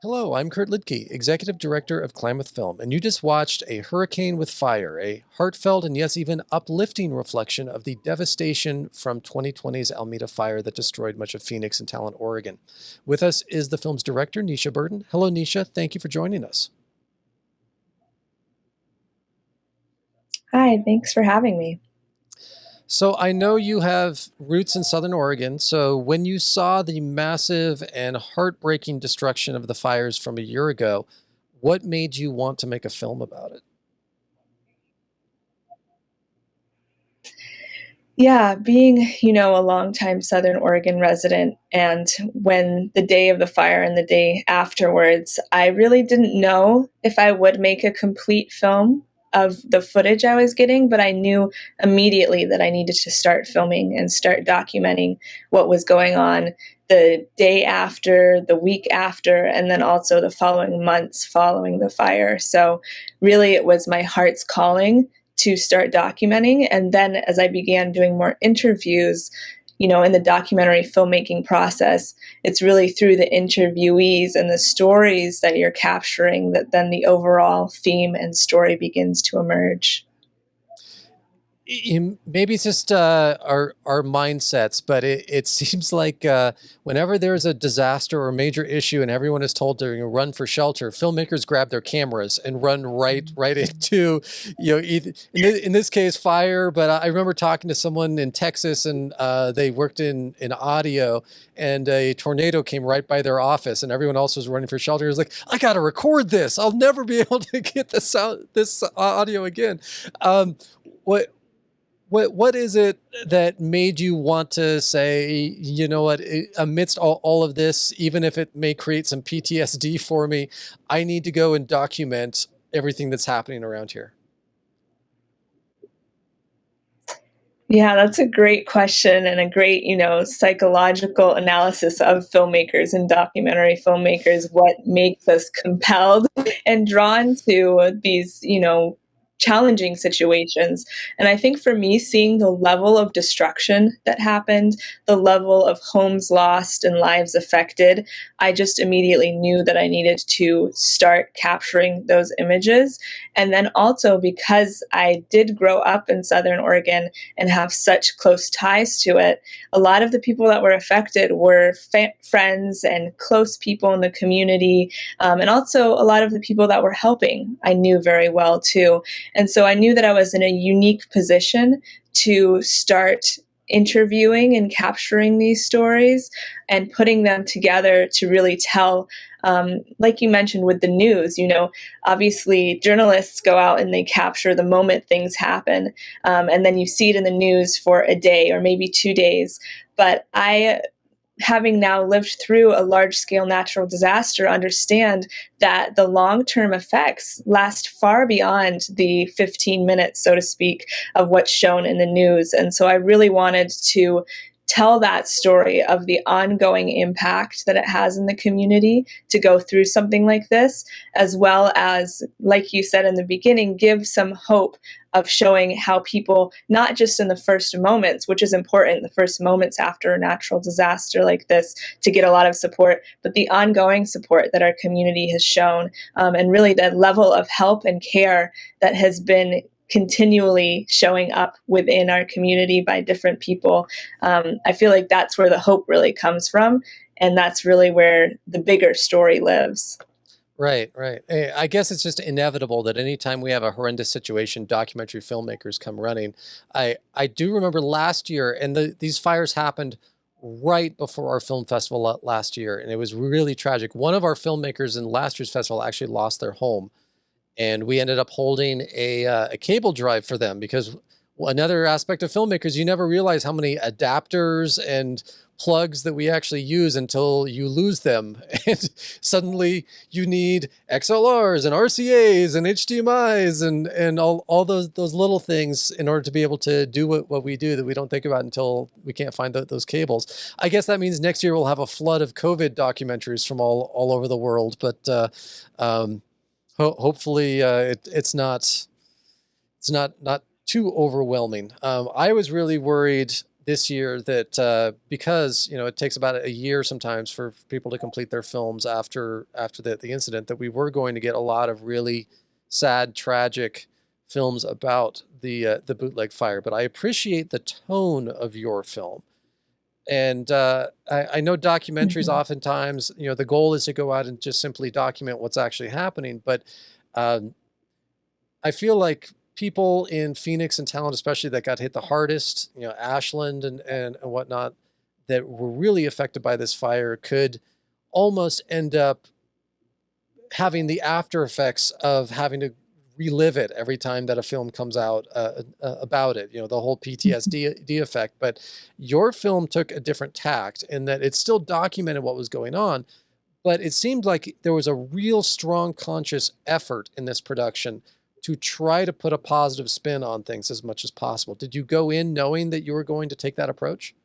Hello, I'm Kurt Lidke, Executive Director of Klamath Film, and you just watched A Hurricane with Fire, a heartfelt and yes, even uplifting reflection of the devastation from 2020's Alameda fire that destroyed much of Phoenix and Talent, Oregon. With us is the film's director, Nisha Burton. Hello, Nisha. Thank you for joining us. Hi, thanks for having me. So I know you have roots in Southern Oregon. So when you saw the massive and heartbreaking destruction of the fires from a year ago, what made you want to make a film about it? Yeah, being, a longtime Southern Oregon resident, and when the day of the fire and the day afterwards, I really didn't know if I would make a complete film of the footage I was getting, but I knew immediately that I needed to start filming and start documenting what was going on the day after, the week after, and then also the following months following the fire. So, really, it was my heart's calling to start documenting. And then as I began doing more interviews, in the documentary filmmaking process, it's really through the interviewees and the stories that you're capturing that then the overall theme and story begins to emerge. Maybe it's just our mindsets, but it seems like whenever there's a disaster or a major issue and everyone is told to run for shelter, filmmakers grab their cameras and run right into, either, in this case, fire. But I remember talking to someone in Texas, and they worked in audio, and a tornado came right by their office, and everyone else was running for shelter. It was like, I got to record this. I'll never be able to get this audio again. What what is it that made you want to say, you know what, amidst all of this, even if it may create some PTSD for me, I need to go and document everything that's happening around here? Yeah, that's a great question and a great, psychological analysis of filmmakers and documentary filmmakers. What makes us compelled and drawn to these, challenging situations. And I think for me, seeing the level of destruction that happened, the level of homes lost and lives affected, I just immediately knew that I needed to start capturing those images. And then also because I did grow up in Southern Oregon and have such close ties to it, a lot of the people that were affected were friends and close people in the community. And also a lot of the people that were helping, I knew very well too. And so I knew that I was in a unique position to start interviewing and capturing these stories and putting them together to really tell, like you mentioned with the news, obviously journalists go out and they capture the moment things happen, and then you see it in the news for a day or maybe 2 days. But I, having now lived through a large scale natural disaster, understand that the long term effects last far beyond the 15 minutes, so to speak, of what's shown in the news. And so I really wanted to tell that story of the ongoing impact that it has in the community to go through something like this, as well as, like you said in the beginning, give some hope of showing how people, not just in the first moments, which is important, the first moments after a natural disaster like this, to get a lot of support, but the ongoing support that our community has shown, and really the level of help and care that has been continually showing up within our community by different people. I feel like that's where the hope really comes from. And that's really where the bigger story lives. Right, right. I guess it's just inevitable that anytime we have a horrendous situation, documentary filmmakers come running. I do remember last year, and these fires happened right before our film festival last year, and it was really tragic. One of our filmmakers in last year's festival actually lost their home, and we ended up holding a cable drive for them because another aspect of filmmakers, you never realize how many adapters and plugs that we actually use until you lose them. And suddenly you need XLRs and RCAs and HDMIs and all those little things in order to be able to do what we do that we don't think about until we can't find those cables. I guess that means next year we'll have a flood of COVID documentaries from all over the world, but hopefully it's not too overwhelming. I was really worried this year that because it takes about a year sometimes for people to complete their films after the incident, that we were going to get a lot of really sad, tragic films about the bootleg fire. But I appreciate the tone of your film. And I know documentaries Mhm. oftentimes, the goal is to go out and just simply document what's actually happening. But um, I feel like people in Phoenix and Talent, especially that got hit the hardest, Ashland and whatnot, that were really affected by this fire, could almost end up having the after effects of having to relive it every time that a film comes out about it, the whole PTSD effect. But your film took a different tact in that it still documented what was going on, but it seemed like there was a real strong conscious effort in this production to try to put a positive spin on things as much as possible. Did you go in knowing that you were going to take that approach?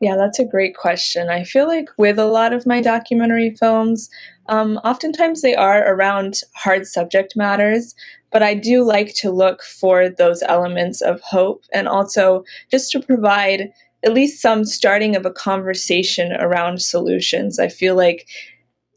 Yeah, that's a great question. I feel like with a lot of my documentary films, oftentimes they are around hard subject matters, but I do like to look for those elements of hope and also just to provide at least some starting of a conversation around solutions. I feel like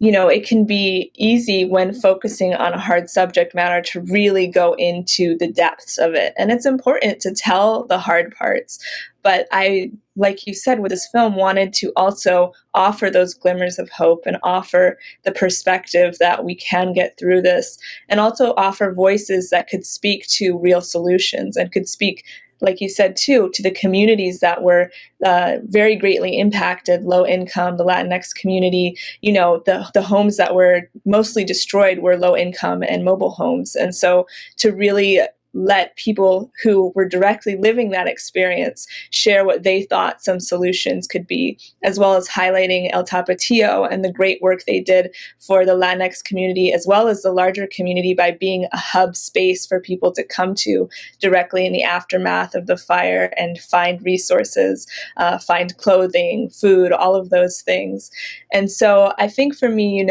it can be easy when focusing on a hard subject matter to really go into the depths of it. And it's important to tell the hard parts. But I, like you said, with this film, wanted to also offer those glimmers of hope and offer the perspective that we can get through this, and also offer voices that could speak to real solutions and could speak, like you said, too, to the communities that were very greatly impacted, low income, the Latinx community. The homes that were mostly destroyed were low income and mobile homes. And so to really let people who were directly living that experience share what they thought some solutions could be, as well as highlighting El Tapatio and the great work they did for the Latinx community, as well as the larger community, by being a hub space for people to come to directly in the aftermath of the fire and find resources, find clothing, food, all of those things. And so I think for me,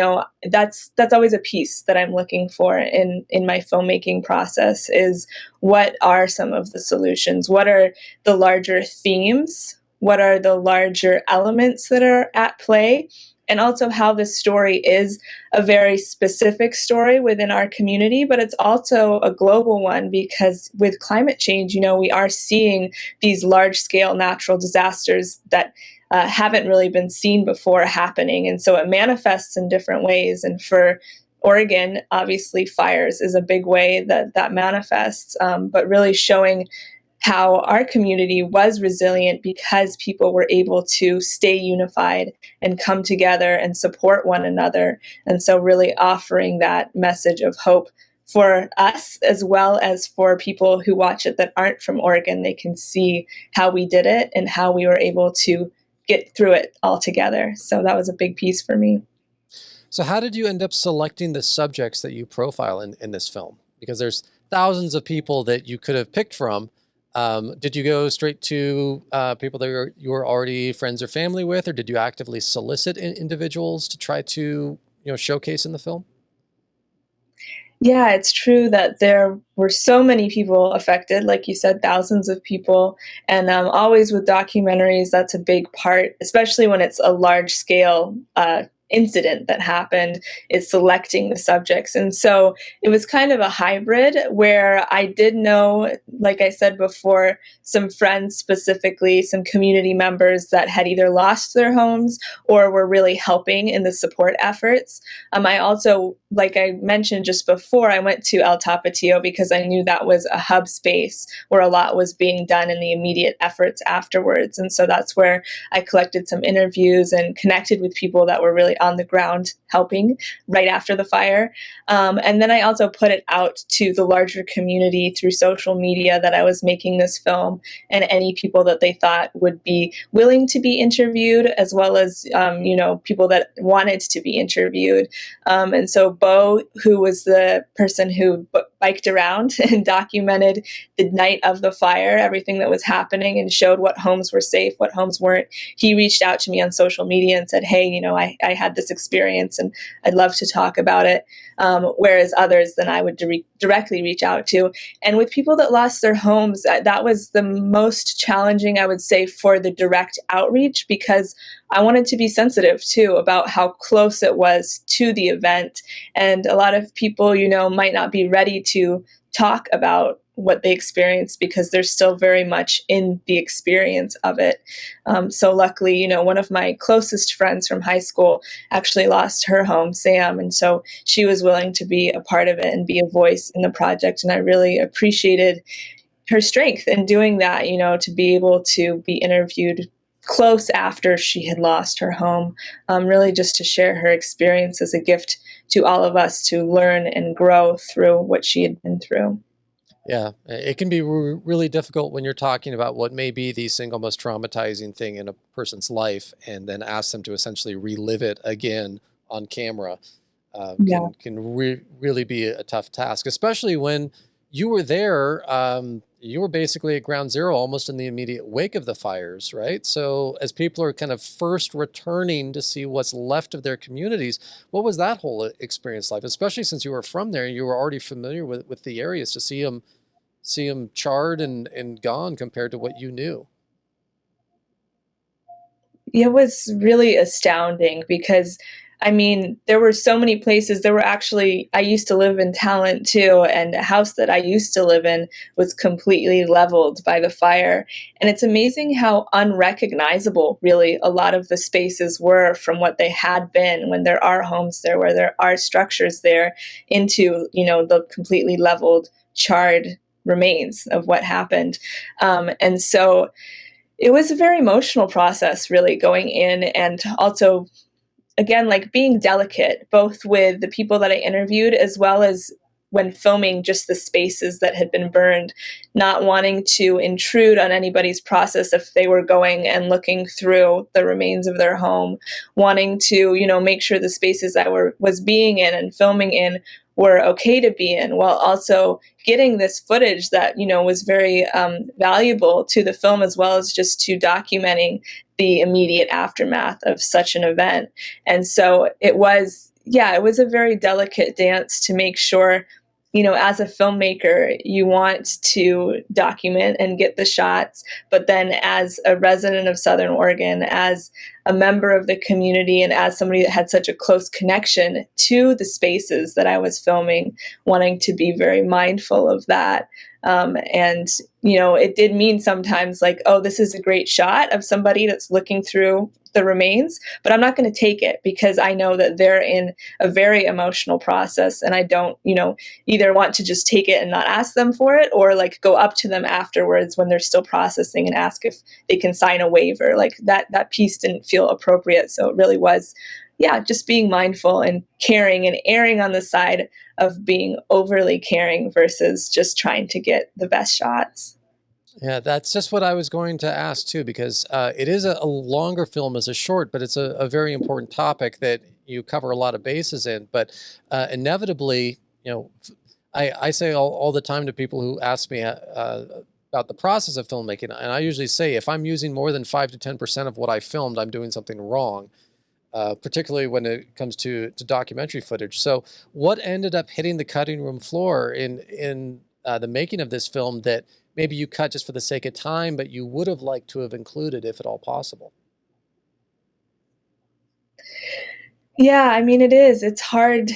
that's always a piece that I'm looking for in my filmmaking process is what are some of the solutions? What are the larger themes? What are the larger elements that are at play? And also how this story is a very specific story within our community, but it's also a global one because with climate change, we are seeing these large scale natural disasters that haven't really been seen before happening. And so it manifests in different ways. And for Oregon, obviously, fires is a big way that manifests, but really showing how our community was resilient because people were able to stay unified and come together and support one another. And so really offering that message of hope for us as well as for people who watch it that aren't from Oregon. They can see how we did it and how we were able to get through it all together. So that was a big piece for me. So how did you end up selecting the subjects that you profile in this film? Because there's thousands of people that you could have picked from. Did you go straight to people that you were already friends or family with, or did you actively solicit individuals to try to showcase in the film? Yeah, it's true that there were so many people affected, like you said, thousands of people. And always with documentaries, that's a big part, especially when it's a large scale incident that happened, is selecting the subjects. And so it was kind of a hybrid where I did know, like I said before, some friends specifically, some community members that had either lost their homes or were really helping in the support efforts. I also, like I mentioned just before, I went to El Tapatio because I knew that was a hub space where a lot was being done in the immediate efforts afterwards. And so that's where I collected some interviews and connected with people that were really on the ground helping right after the fire. And then I also put it out to the larger community through social media that I was making this film, and any people that they thought would be willing to be interviewed, as well as, people that wanted to be interviewed. And so Bo, who was the person who biked around and documented the night of the fire, everything that was happening, and showed what homes were safe, what homes weren't. He reached out to me on social media and said, hey, I had this experience and I'd love to talk about it. Whereas others, then I would directly reach out to. And with people that lost their homes, that was the most challenging, I would say, for the direct outreach, because I wanted to be sensitive too about how close it was to the event. And a lot of people, might not be ready to talk about what they experienced because they're still very much in the experience of it. So luckily, one of my closest friends from high school actually lost her home, Sam. And so she was willing to be a part of it and be a voice in the project. And I really appreciated her strength in doing that, to be able to be interviewed close after she had lost her home, really just to share her experience as a gift to all of us to learn and grow through what she had been through. Yeah, it can be really difficult when you're talking about what may be the single most traumatizing thing in a person's life, and then ask them to essentially relive it again on camera. Yeah. Can really be a tough task, especially when you were there. You were basically at ground zero, almost in the immediate wake of the fires, right? So as people are kind of first returning to see what's left of their communities, what was that whole experience like? Especially since you were from there and you were already familiar with the areas, to see them charred and gone compared to what you knew. It was really astounding because, there were so many places. I used to live in Talent too, and a house that I used to live in was completely leveled by the fire. And it's amazing how unrecognizable really a lot of the spaces were from what they had been when there are homes there, where there are structures there, into, the completely leveled, charred remains of what happened. And so it was a very emotional process, really, going in, and also, again, like being delicate, both with the people that I interviewed as well as when filming just the spaces that had been burned, not wanting to intrude on anybody's process if they were going and looking through the remains of their home, wanting to, make sure the spaces I was being in and filming in were okay to be in, while also getting this footage that, was very valuable to the film, as well as just to documenting the immediate aftermath of such an event. And so it was a very delicate dance to make sure, as a filmmaker, you want to document and get the shots, but then as a resident of Southern Oregon, as a member of the community, and as somebody that had such a close connection to the spaces that I was filming, wanting to be very mindful of that. And, it did mean sometimes like, oh, this is a great shot of somebody that's looking through the remains, but I'm not going to take it because I know that they're in a very emotional process, and I don't, either want to just take it and not ask them for it, or like go up to them afterwards when they're still processing and ask if they can sign a waiver. Like that piece didn't feel appropriate. So it really was, just being mindful and caring, and erring on the side of being overly caring versus just trying to get the best shots. Yeah, that's just what I was going to ask too, because it is a longer film as a short, but it's a very important topic that you cover a lot of bases in. But inevitably, I say all the time to people who ask me about the process of filmmaking, and I usually say, if I'm using more than 5 to 10% of what I filmed, I'm doing something wrong. Particularly when it comes to documentary footage. So what ended up hitting the cutting room floor in the making of this film that maybe you cut just for the sake of time, but you would have liked to have included if at all possible? Yeah, it is. It's hard.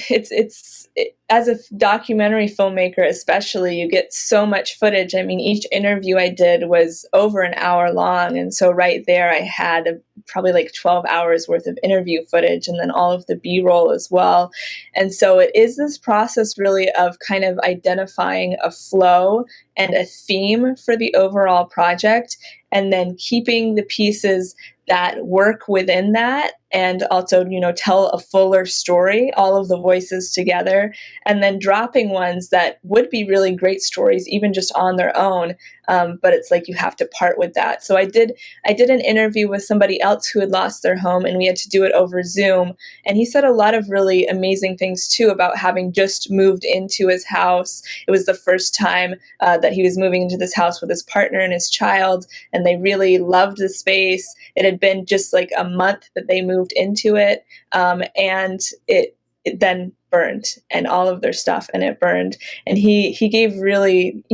As a documentary filmmaker, especially, you get so much footage. Each interview I did was over an hour long. And so right there, I had probably like 12 hours worth of interview footage, and then all of the B-roll as well. And so it is this process really of kind of identifying a flow and a theme for the overall project, and then keeping the pieces that work within that, and also, tell a fuller story, all of the voices together, and then dropping ones that would be really great stories, even just on their own. But it's like you have to part with that. So I did an interview with somebody else who had lost their home, and we had to do it over Zoom. And he said a lot of really amazing things too about having just moved into his house. It was the first time that he was moving into this house with his partner and his child, and they really loved the space. It had been just like a month that they moved into it, and it then burned, and all of their stuff, and it burned. And he gave really,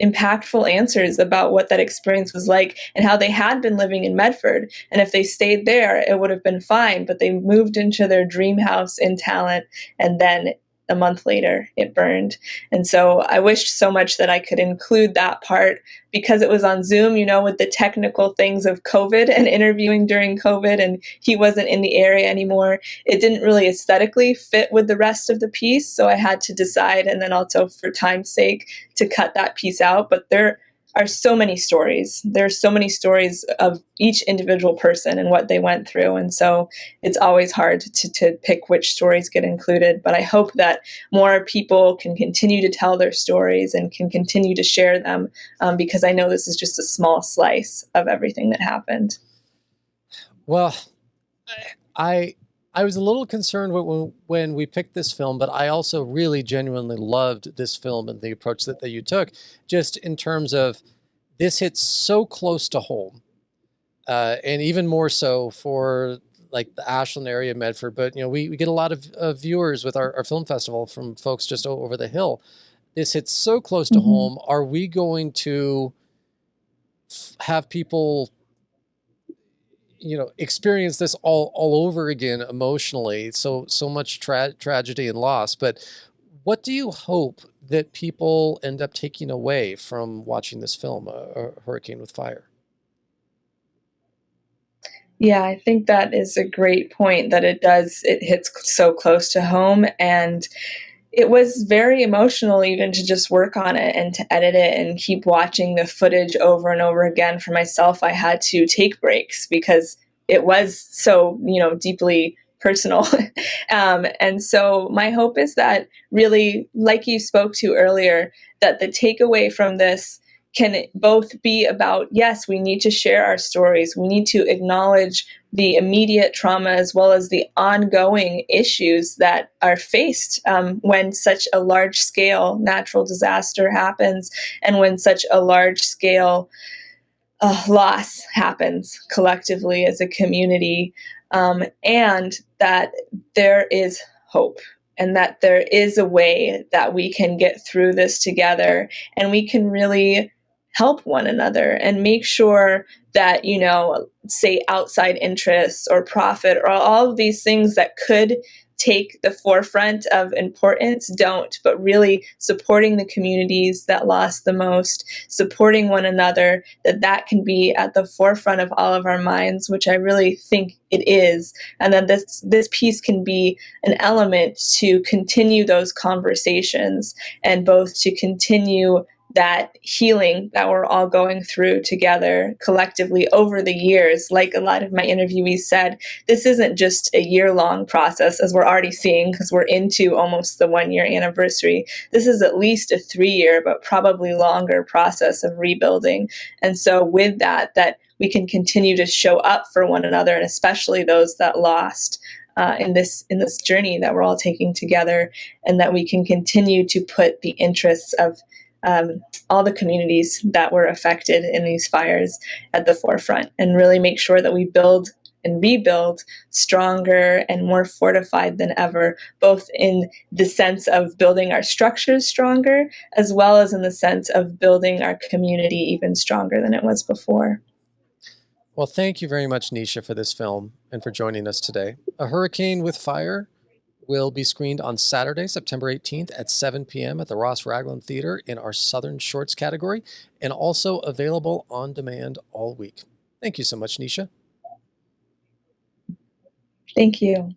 impactful answers about what that experience was like and how they had been living in Medford. And if they stayed there, it would have been fine. But they moved into their dream house in Talent, and then a month later it burned. And so I wished so much that I could include that part, because it was on Zoom, with the technical things of COVID and interviewing during COVID, and he wasn't in the area anymore. It didn't really aesthetically fit with the rest of the piece. So I had to decide, and then also for time's sake, to cut that piece out. But there are so many stories. There are so many stories of each individual person and what they went through. And so it's always hard to pick which stories get included. But I hope that more people can continue to tell their stories and can continue to share them, because I know this is just a small slice of everything that happened. Well, I was a little concerned when we picked this film, but I also really genuinely loved this film and the approach that you took, just in terms of this hits so close to home, and even more so for like the Ashland area of Medford. But we get a lot of viewers with our film festival from folks just over the hill. This hits so close to home. Are we going to have people experience this all over again emotionally? So much tragedy and loss. But what do you hope that people end up taking away from watching this film, A Hurricane with Fire? Yeah, I think that is a great point, that it hits so close to home. And it was very emotional even to just work on it and to edit it and keep watching the footage over and over again. For myself, I had to take breaks because it was so, deeply personal. And so my hope is that, really, like you spoke to earlier, that the takeaway from this can both be about, yes, we need to share our stories. We need to acknowledge the immediate trauma as well as the ongoing issues that are faced when such a large scale natural disaster happens, and when such a large scale loss happens collectively as a community, and that there is hope, and that there is a way that we can get through this together, and we can really help one another and make sure that, say outside interests or profit or all of these things that could take the forefront of importance don't, but really supporting the communities that lost the most, supporting one another, that can be at the forefront of all of our minds, which I really think it is. And then this piece can be an element to continue those conversations, and both to continue that healing that we're all going through together collectively over the years. Like a lot of my interviewees said, this isn't just a year-long process, as we're already seeing, because we're into almost the 1-year anniversary. This is at least a 3-year, but probably longer process of rebuilding. And so with that we can continue to show up for one another, and especially those that lost in this journey that we're all taking together, and that we can continue to put the interests of all the communities that were affected in these fires at the forefront, and really make sure that we build and rebuild stronger and more fortified than ever, both in the sense of building our structures stronger, as well as in the sense of building our community even stronger than it was before. Well, thank you very much, Nisha, for this film and for joining us today. A Hurricane with Fire will be screened on Saturday, September 18th at 7 p.m. at the Ross Ragland Theater in our Southern Shorts category, and also available on demand all week. Thank you so much, Nisha. Thank you.